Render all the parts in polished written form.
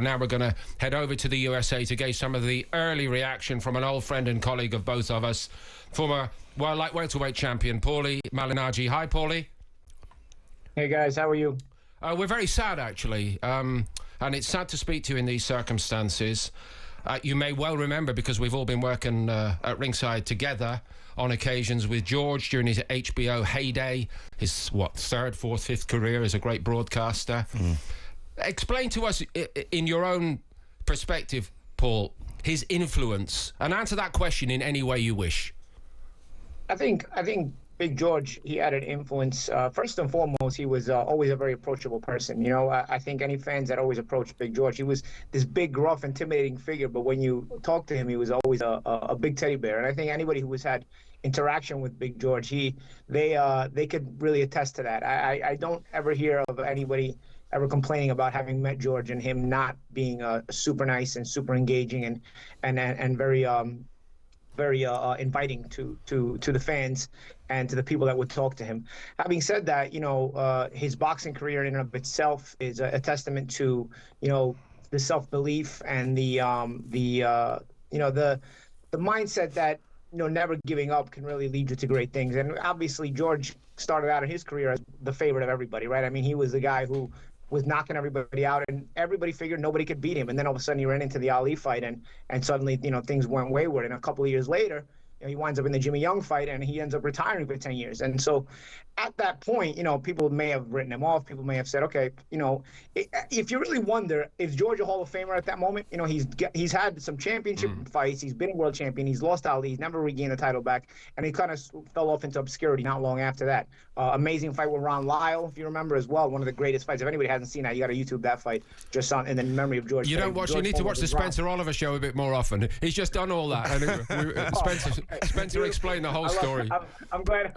Now we're going to head over to the USA to gauge some of the early reaction from an old friend and colleague of both of us, former light welterweight champion Paulie Malignaggi. Hi, Paulie. Hey guys, how are you? We're very sad, actually, and it's sad to speak to you in these circumstances. You may well remember, because we've all been working at ringside together on occasions with George during his HBO heyday, his, third, fourth, fifth career as a great broadcaster. Explain to us, in your own perspective, Paul, his influence, and answer that question in any way you wish. I think Big George, he had an influence. First and foremost, he was always a very approachable person. You know, I think any fans that always approached Big George, he was this big, gruff, intimidating figure. But when you talk to him, he was always a big teddy bear. And I think anybody who has had interaction with Big George, they could really attest to that. I don't ever hear of anybody ever complaining about having met George and him not being super nice and super engaging and very inviting to the fans and to the people that would talk to him. Having said that, you know, his boxing career in and of itself is a testament to, you know, the self-belief and the mindset that, you know, never giving up can really lead you to great things. And obviously George started out in his career as the favorite of everybody, right? I mean, he was the guy who was knocking everybody out, and everybody figured nobody could beat him. And then all of a sudden he ran into the Ali fight, and suddenly, you know, things went wayward. And a couple of years later, you know, he winds up in the Jimmy Young fight, and he ends up retiring for 10 years. And so at that point, you know, people may have written him off. People may have said, okay, you know, if you really wonder, is George a Hall of Famer at that moment? You know, he's had some championship fights. He's been a world champion. He's lost Ali. He's never regained the title back. And he kind of fell off into obscurity not long after that. Amazing fight with Ron Lyle, if you remember as well. One of the greatest fights. If anybody hasn't seen that, you got to YouTube that fight just in the memory of George. You don't watch. You need to watch the Spencer Oliver show a bit more often. He's just done all that. And Spencer explained the whole story. I'm glad.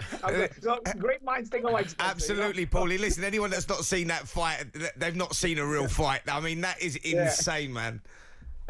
So, great minds think alike. Spencer, absolutely, you know? Paulie. Listen, anyone that's not seen that fight, they've not seen a real fight. I mean, that is insane, man.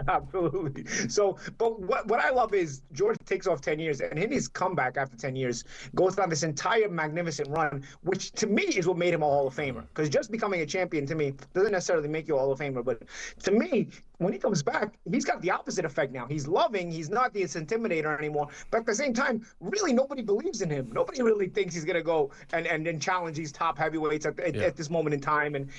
Absolutely. So, but what I love is George takes off 10 years, and in his comeback after 10 years, goes on this entire magnificent run, which to me is what made him a Hall of Famer. Because just becoming a champion, to me, doesn't necessarily make you a Hall of Famer. But to me, when he comes back, he's got the opposite effect now. He's loving. He's not this intimidator anymore. But at the same time, really nobody believes in him. Nobody really thinks he's going to go and challenge these top heavyweights at this moment in time, and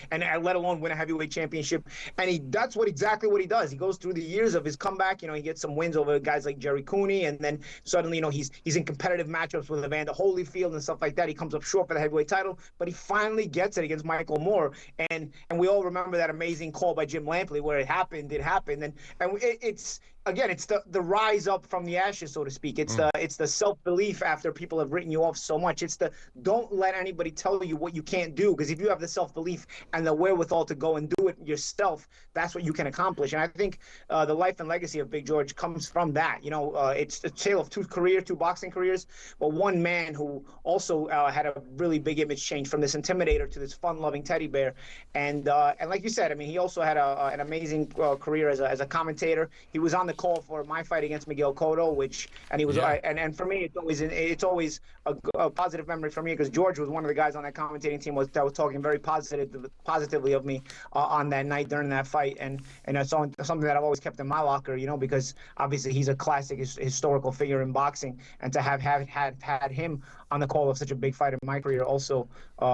let alone win a heavyweight championship. And that's exactly what he does. He goes through the years of his comeback. You know, he gets some wins over guys like Jerry Cooney, and then suddenly, you know, he's in competitive matchups with Evander Holyfield and stuff like that. He comes up short for the heavyweight title, but he finally gets it against Michael Moore. And we all remember that amazing call by Jim Lampley where it happened. And it's again, it's the rise up from the ashes, so to speak. It's the self-belief after people have written you off so much. It's the don't let anybody tell you what you can't do, because if you have the self-belief and the wherewithal to go and do it yourself, that's what you can accomplish. And I think the life and legacy of Big George comes from that. You know, it's a tale of two boxing careers, but one man who also had a really big image change from this intimidator to this fun-loving teddy bear. And like you said, I mean, he also had an amazing career as a commentator. He was on the call for my fight against Miguel Cotto, and he was and for me it's always a positive memory for me, because George was one of the guys on that commentating team that was talking very positively of me on that night during that fight, and it's something that I've always kept in my locker, you know, because obviously he's a classic historical figure in boxing, and to have had him on the call of such a big fight in my career also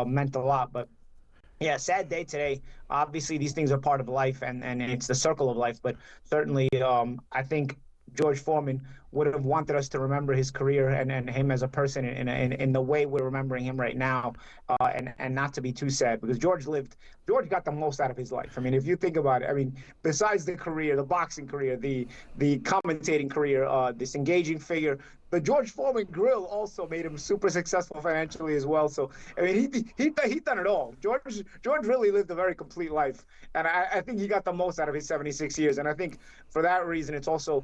meant a lot. But yeah, sad day today. Obviously, these things are part of life, and it's the circle of life. But certainly, I think George Foreman would have wanted us to remember his career and him as a person in the way we're remembering him right now, and not to be too sad, because George got the most out of his life. I mean, if you think about it, I mean, besides the career, the boxing career, the commentating career, this engaging figure, the George Foreman grill also made him super successful financially as well. So I mean, he done it all. George really lived a very complete life, and I think he got the most out of his 76 years. And I think for that reason, it's also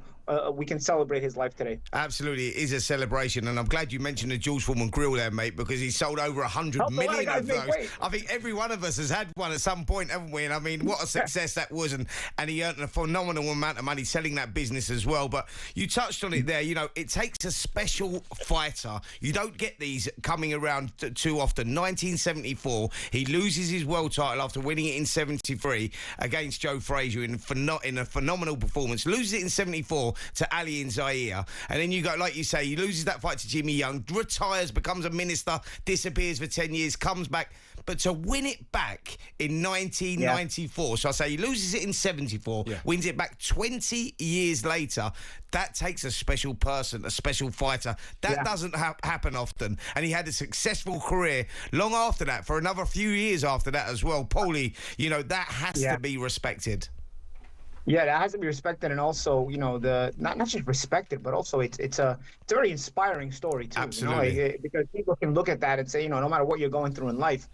we can celebrate his his life today. Absolutely, it is a celebration, and I'm glad you mentioned the George Foreman grill there, mate, because he sold over 100 million of those. I think every one of us has had one at some point, haven't we? And I mean, what a success that was, and he earned a phenomenal amount of money selling that business as well. But you touched on it there. You know, it takes a special fighter. You don't get these coming around too often. 1974, he loses his world title after winning it in 73 against Joe Frazier in a phenomenal performance. Loses it in 74 to Ali in Zaire, and then you go, like you say, he loses that fight to Jimmy Young, retires, becomes a minister, disappears for 10 years, comes back. But to win it back in 1994, so I say he loses it in 74, wins it back 20 years later, that takes a special person, a special fighter. That doesn't happen often. And he had a successful career long after that, for another few years after that as well. Paulie, you know, that has to be respected. Yeah, that has to be respected, and also, you know, not just respected, but also it's a very inspiring story too. Absolutely. You know, because people can look at that and say, you know, no matter what you're going through in life,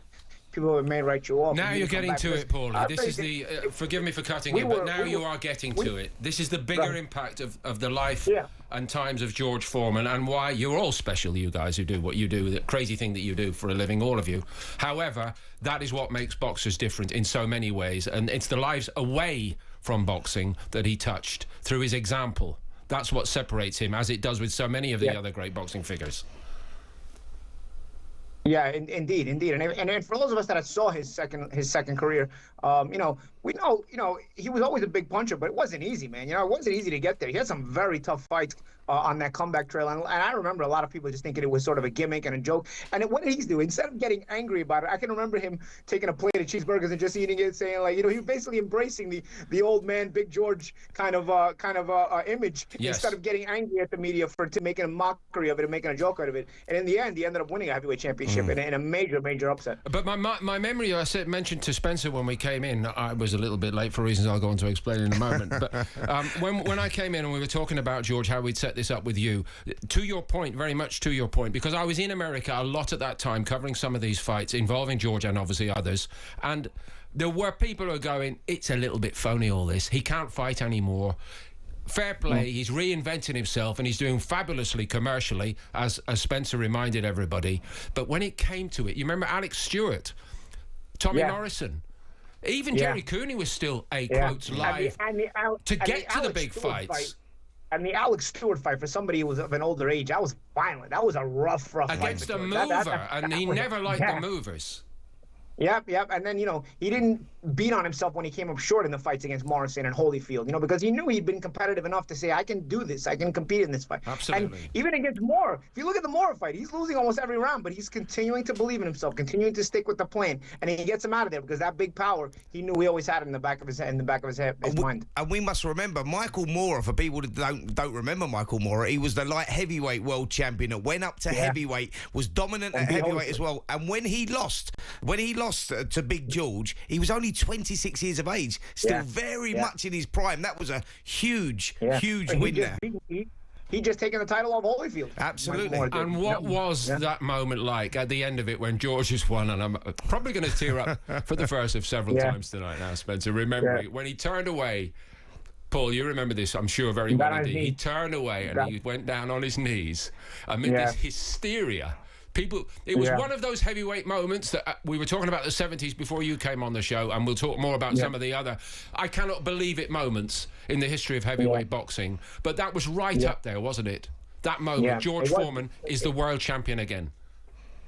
people may write you off. Now you're getting to it, Paulie. This is the. Forgive me for cutting you, but now you are getting to it. This is the bigger impact of the life and times of George Foreman, and why you're all special, you guys who do what you do, the crazy thing that you do for a living, all of you. However, that is what makes boxers different in so many ways, and it's the lives away from boxing that he touched through his example. That's what separates him, as it does with so many of the other great boxing figures. Yeah, indeed, and for those of us that saw his second career, you know, we know, you know, he was always a big puncher, but it wasn't easy, man. You know, it wasn't easy to get there. He had some very tough fights on that comeback trail, and I remember a lot of people just thinking it was sort of a gimmick and a joke. And what did he do? Instead of getting angry about it, I can remember him taking a plate of cheeseburgers and just eating it, saying, like, you know, he was basically embracing the old man, Big George kind of image, instead of getting angry at the media to making a mockery of it and making a joke out of it. And in the end, he ended up winning a heavyweight championship in a major upset. But my memory, I mentioned to Spencer when we came in, I was a little bit late for reasons I'll go on to explain in a moment. But when I came in and we were talking about, George, how we'd set this up with you, to your point, very much to your point, because I was in America a lot at that time covering some of these fights involving George and obviously others, and there were people who are going, it's a little bit phony, all this. He can't fight anymore. Fair play, he's reinventing himself and he's doing fabulously commercially, as Spencer reminded everybody. But when it came to it, you remember Alex Stewart, Tommy Morrison, even Jerry Cooney was still quotes live to get to the big fights. And the Alex Stewart fight, for somebody who was of an older age, that was violent. That was a rough fight. Against a mover, and he never liked the movers. Yep. And then, you know, he didn't beat on himself when he came up short in the fights against Morrison and Holyfield, you know, because he knew he'd been competitive enough to say, I can do this. I can compete in this fight. Absolutely. And even against Moore, if you look at the Moore fight, he's losing almost every round, but he's continuing to believe in himself, continuing to stick with the plan, and he gets him out of there because that big power, he knew he always had it in the back of his head, his mind. And we must remember, Michael Moorer, for people that don't remember Michael Moorer, he was the light heavyweight world champion that went up to heavyweight, was dominant at heavyweight as well. And when he lost to Big George, he was only 26 years of age, still very much in his prime. That was a huge win there. He just taken the title off Holyfield. Absolutely. And what was that moment like at the end of it when George has won? And I'm probably going to tear up for the first of several times tonight now, Spencer. Remember when he turned away. Paul, you remember this, I'm sure, very well indeed. He turned away and he went down on his knees amid this hysteria. It was one of those heavyweight moments that we were talking about the 70s before you came on the show, and we'll talk more about some of the other I cannot believe it moments in the history of heavyweight boxing. But that was right up there, wasn't it? That moment, George Foreman is the world champion again.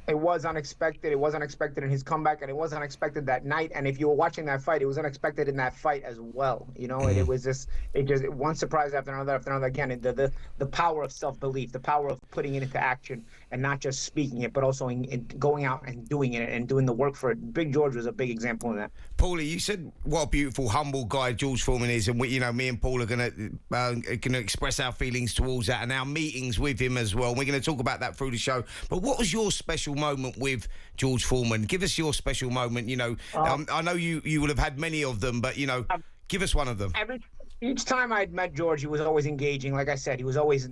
It was unexpected. It was unexpected in his comeback, and it was unexpected that night. And if you were watching that fight, it was unexpected in that fight as well. You know, it was just one surprise after another after another. Again, the power of self-belief, the power of putting it into action and not just speaking it, but also in going out and doing it and doing the work for it. Big George was a big example of that. Paulie, you said what a beautiful, humble guy George Foreman is, and me and Paul are going to express our feelings towards that and our meetings with him as well. We're going to talk about that through the show. But what was your special moment with George Foreman? Give us your special moment. You know, I know you will have had many of them, but you know, Give us one of them. Each time I'd met George, he was always engaging. Like I said, he was always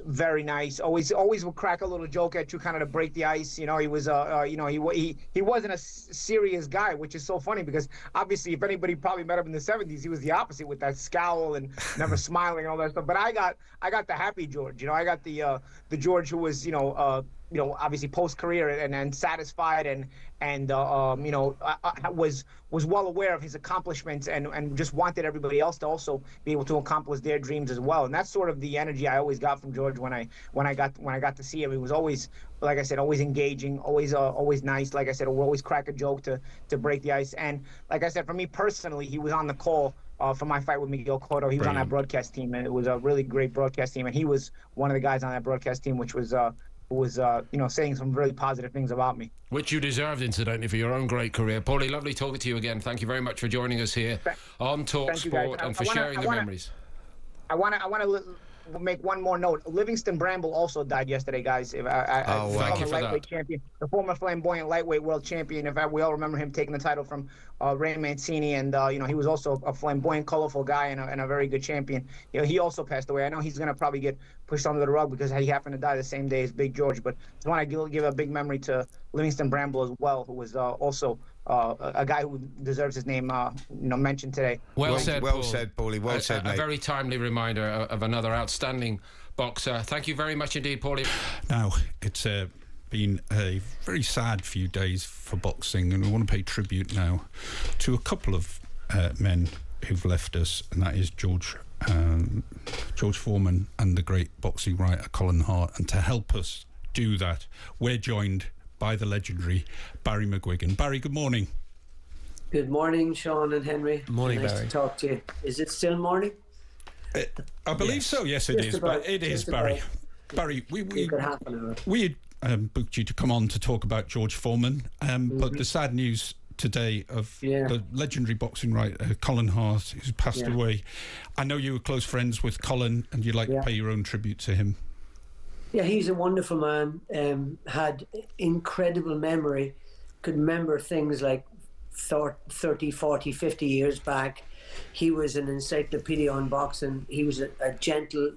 very nice. Always would crack a little joke at you, kind of to break the ice. You know, he was, he wasn't a serious guy, which is so funny because obviously, if anybody probably met him in the '70s, he was the opposite with that scowl and never smiling and all that stuff. But I got the happy George. You know, I got the George who was, obviously post-career and satisfied and was well aware of his accomplishments and just wanted everybody else to also be able to accomplish their dreams as well. And that's sort of the energy I always got from George when I got to see him. He was always, like I said, always engaging, always nice. Like I said, we'll always crack a joke to break the ice. And like I said, for me personally, he was on the call for my fight with Miguel Cotto. He was on that broadcast team, and it was a really great broadcast team. And he was one of the guys on that broadcast team, which was saying some really positive things about me. Which you deserved, incidentally, for your own great career. Paulie, lovely talking to you again. Thank you very much for joining us here on talkSPORT and for sharing the memories. I want to make one more note. Livingston Bramble also died yesterday, guys. Thank you for that. Champion, the former flamboyant lightweight world champion. In fact, we all remember him taking the title from Ray Mancini, and he was also a flamboyant, colorful guy and a very good champion. You know, he also passed away. I know he's going to probably get pushed under the rug because he happened to die the same day as Big George, but I want to give a big memory to Livingston Bramble as well, who was also a guy who deserves his name mentioned today. Well said, Paulie. Well said, mate. A very timely reminder of another outstanding boxer. Thank you very much indeed, Paulie. Now, it's been a very sad few days for boxing, and we want to pay tribute now to a couple of men who've left us, and that is George Foreman and the great boxing writer Colin Hart. And to help us do that, we're joined by the legendary Barry McGuigan. Barry, good morning. Good morning, Sean and Henry. Morning, nice Barry. to talk to you. Is it still morning? I believe so. Yes, it is. But it is, Barry. Barry, we had booked you to come on to talk about George Foreman, but the sad news today of the legendary boxing writer Colin Hart, who's passed away. I know you were close friends with Colin, and you'd like to pay your own tribute to him. Yeah, he's a wonderful man, had incredible memory, could remember things like 30, 40, 50 years back. He was an encyclopedia on boxing. He was a gentle,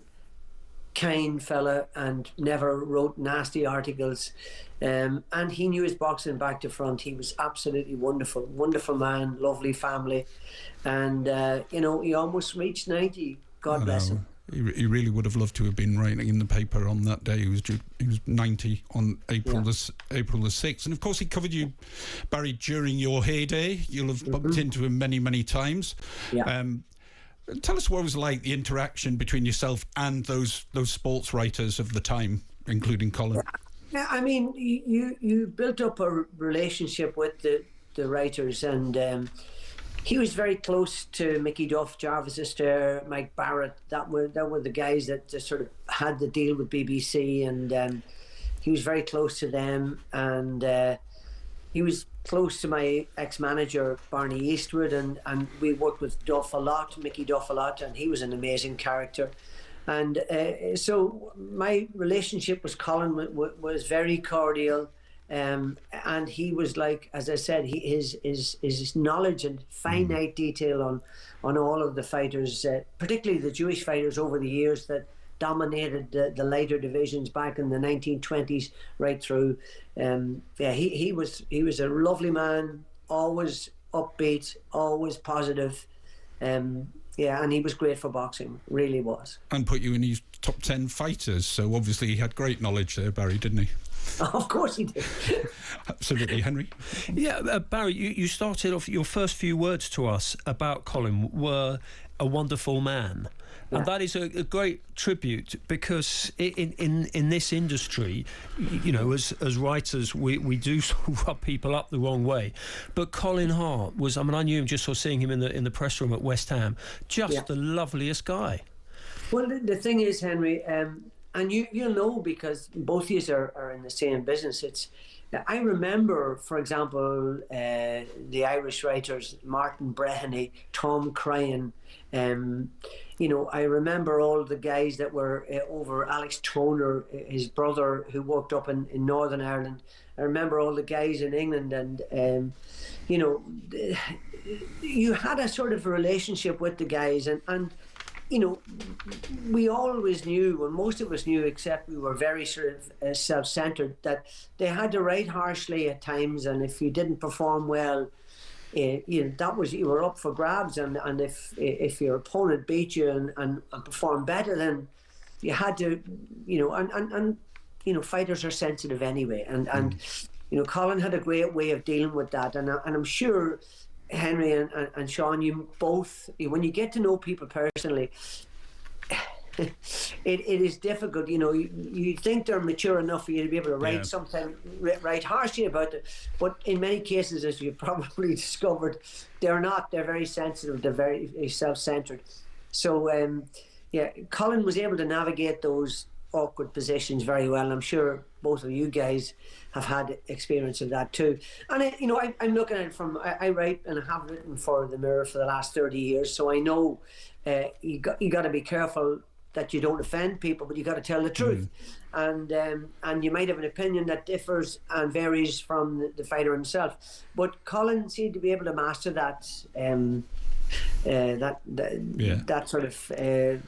kind fella and never wrote nasty articles. And he knew his boxing back to front. He was absolutely wonderful, wonderful man, lovely family. And, he almost reached 90. God bless him. He really would have loved to have been writing in the paper on that day. He was 90 on April the 6th. And of course he covered you, Barry, during your heyday. You'll have bumped into him many, many times. Tell us what it was like, the interaction between yourself and those sports writers of the time, including Colin. Yeah, I mean, you built up a relationship with the writers, and he was very close to Mickey Duff, Jarvis Astaire, Mike Barrett. That were the guys that just sort of had the deal with BBC, and he was very close to them. And he was close to my ex-manager Barney Eastwood, and we worked with Duff a lot, Mickey Duff a lot, and he was an amazing character. And so my relationship with Colin was very cordial. And he was like, as I said, his knowledge and finite detail on all of the fighters, particularly the Jewish fighters over the years that dominated the lighter divisions back in the 1920s right through. He was a lovely man, always upbeat, always positive. And he was great for boxing, really was. And put you in his top 10 fighters, so obviously he had great knowledge there, Barry, didn't he? Of course he did. Absolutely. Henry? Yeah, Barry, you started off, your first few words to us about Colin were a wonderful man. And that is a great tribute, because in this industry, as writers, we do sort of rub people up the wrong way. But Colin Hart was, I knew him just for seeing him in the press room at West Ham, just the loveliest guy. Well, the thing is, Henry, and you'll know because both of you are in the same business. I remember, for example, the Irish writers Martin Breheny, Tom Cryan. I remember all the guys that were over, Alex Toner, his brother, who worked up in Northern Ireland. I remember all the guys in England, and you had a sort of a relationship with the guys, and you know, we always knew, and most of us knew, except we were very sort of self-centered, that they had to write harshly at times, and if you didn't perform well, you know, that was, you were up for grabs, and if your opponent beat you and performed better, then you had to, you know, and you know, fighters are sensitive anyway, and you know, Colin had a great way of dealing with that, and I'm sure Henry and Sean, you both, when you get to know people personally, it is difficult. You know, you think they're mature enough for you to be able to write something, write harshly about it, but in many cases, as you've probably discovered, they're not. They're very sensitive. They're very self-centered. So, yeah, Colin was able to navigate those awkward positions very well. I'm sure both of you guys have had experience of that too. And you know, I'm looking at it from, I write and I have written for the Mirror for the last 30 years, so I know you got to be careful that you don't offend people, but you got to tell the truth. And you might have an opinion that differs and varies from the fighter himself, but Colin seemed to be able to master that that sort of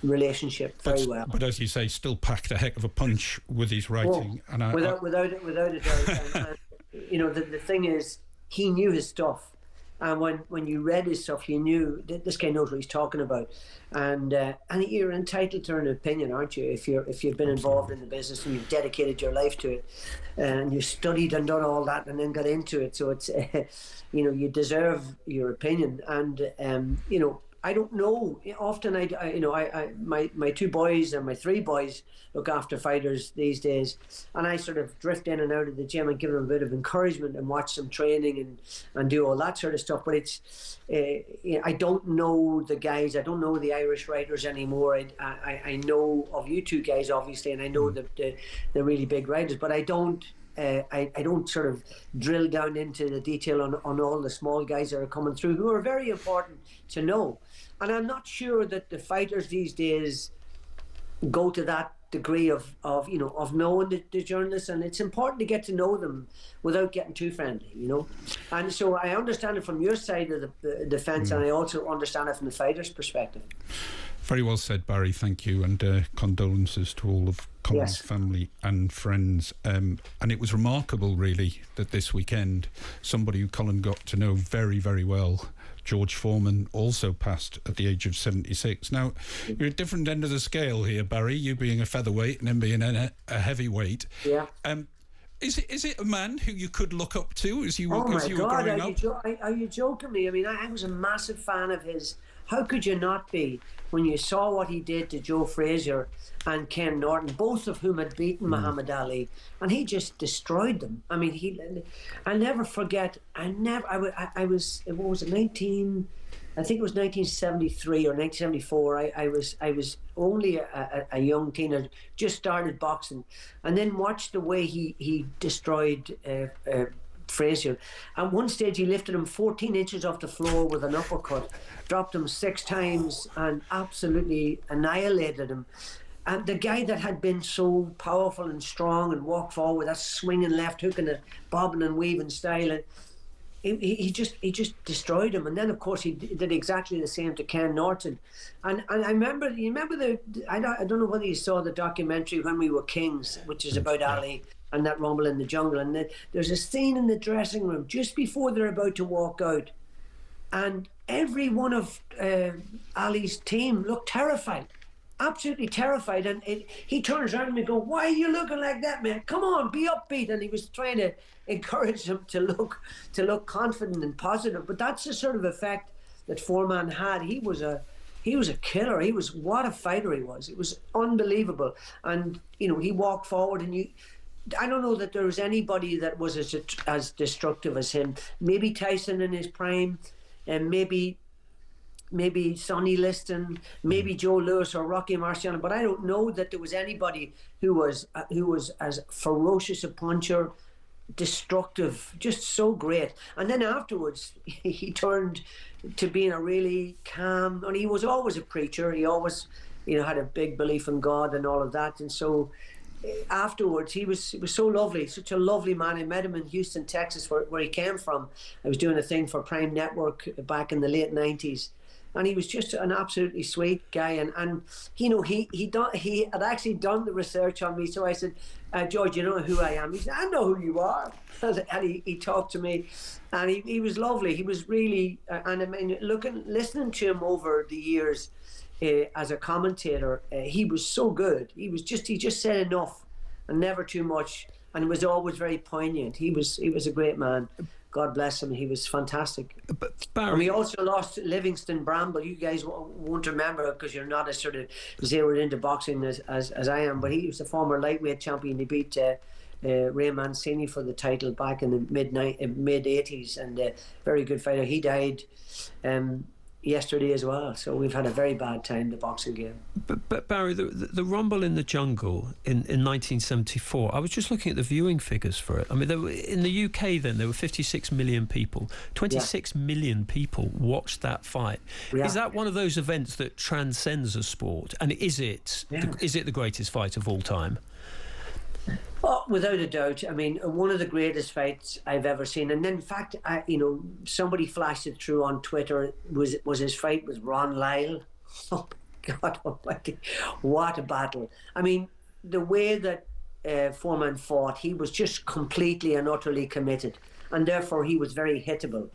relationship very well. But as you say, still packed a heck of a punch with his writing. Oh, and without a doubt. and, you know, the thing is, he knew his stuff. And when you read his stuff, you knew this guy knows what he's talking about. And you're entitled to an opinion, aren't you? If you've been involved in the business and you've dedicated your life to it, and you studied and done all that and then got into it. So it's, you know, you deserve your opinion. And you know, I don't know. Often, my two boys and my three boys look after fighters these days, and I sort of drift in and out of the gym and give them a bit of encouragement and watch some training and do all that sort of stuff. But it's, I don't know the guys. I don't know the Irish writers anymore. I know of you two guys, obviously, and I know the really big writers, but I don't. I don't sort of drill down into the detail on all the small guys that are coming through, who are very important to know. And I'm not sure that the fighters these days go to that degree of knowing the journalists, and it's important to get to know them without getting too friendly, you know. And so I understand it from your side of the fence, and I also understand it from the fighter's perspective. Very well said, Barry. Thank you, and condolences to all of Colin's family and friends. And it was remarkable, really, that this weekend somebody who Colin got to know very, very well, George Foreman, also passed at the age of 76. Now, you're at a different end of the scale here, Barry, you being a featherweight and him being a heavyweight. Yeah. Is it a man who you could look up to as you were growing up? Are you joking me? I mean, I was a massive fan of his. How could you not be when you saw what he did to Joe Frazier and Ken Norton, both of whom had beaten Muhammad Ali, and he just destroyed them. I mean, I'll never forget. I was, what was it, I think it was 1973 or 1974. I was only a young teenager, just started boxing, and then watched the way he destroyed Frazier. At one stage, he lifted him 14 inches off the floor with an uppercut, dropped him 6 times, and absolutely annihilated him. And the guy that had been so powerful and strong and walked forward with that swinging left hook and the bobbing and weaving style, and he just destroyed him. And then, of course, he did exactly the same to Ken Norton. And I remember, you remember I don't know whether you saw the documentary When We Were Kings, which is about Ali and that rumble in the jungle. And there's a scene in the dressing room just before they're about to walk out, and every one of Ali's team looked terrified, absolutely terrified. And he turns around and goes, "Why are you looking like that, man? Come on, be upbeat." And he was trying to encourage them to look confident and positive. But that's the sort of effect that Foreman had. He was a killer. What a fighter he was. It was unbelievable. And he walked forward, and I don't know that there was anybody that was as destructive as him. Maybe Tyson in his prime, and maybe Sonny Liston, maybe Joe Louis or Rocky Marciano, but I don't know that there was anybody who was as ferocious a puncher, destructive, just so great. And then afterwards, he turned to being a really calm, and he was always a preacher. He always, had a big belief in God and all of that. And so, afterwards, he was so lovely, such a lovely man. I met him in Houston, Texas, where he came from. I was doing a thing for Prime Network back in the late 90s. And he was just an absolutely sweet guy, and you know, he had actually done the research on me. So I said, George, you know who I am? He said, I know who you are. And he talked to me, and he was lovely. He was really, and I mean, listening to him over the years as a commentator, he was so good. He just said enough and never too much, and it was always very poignant. He was a great man. God bless him. He was fantastic. But Barry, and we also lost Livingston Bramble. You guys won't remember because you're not as sort of zeroed into boxing as I am. But he was a former lightweight champion. He beat Ray Mancini for the title back in the mid 80s, and very good fighter. He died yesterday as well, so we've had a very bad time, the boxing game. But Barry, the Rumble in the Jungle in 1974, I was just looking at the viewing figures for it. I mean, in the UK then there were 56 million people. 26 million people watched that fight. Yeah. Is that one of those events that transcends a sport? And is it the greatest fight of all time? Oh, without a doubt. I mean, one of the greatest fights I've ever seen. And in fact, somebody flashed it through on Twitter. Was his fight with Ron Lyle? Oh God Almighty! What a battle! I mean, the way that Foreman fought, he was just completely and utterly committed, and therefore he was very hittable.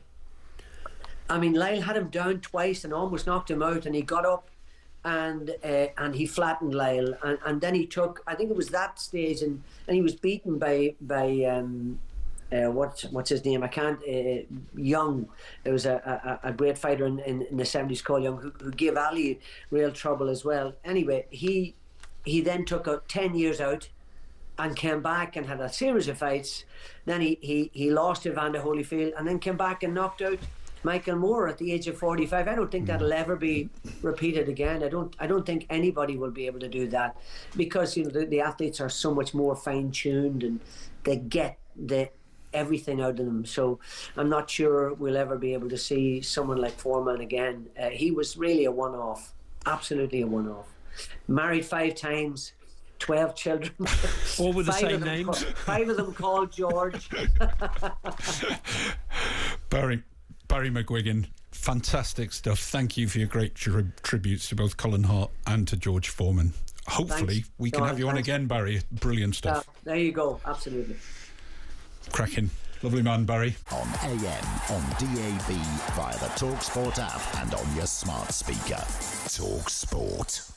I mean, Lyle had him down twice and almost knocked him out, and he got up. And he flattened Lyle, and then he took, I think it was that stage, and he was beaten by what's his name? I can't. Young. There was a great fighter in the 70s called Young who gave Ali real trouble as well. Anyway, he then took 10 years out and came back and had a series of fights. Then he lost to Evander Holyfield and then came back and knocked out Michael Moore at the age of 45. I don't think that'll ever be repeated again. I don't think anybody will be able to do that, because the athletes are so much more fine-tuned and they get everything out of them. So I'm not sure we'll ever be able to see someone like Foreman again. He was really a one-off, absolutely a one-off. Married 5 times, 12 children. All with the same names. 5 of them called George. Barry McGuigan, fantastic stuff. Thank you for your great tributes to both Colin Hart and to George Foreman. Hopefully we can have you on again, Barry. Brilliant stuff. There you go, absolutely. Cracking. Lovely man, Barry. On AM, on DAB, via the talkSPORT app and on your smart speaker. talkSPORT.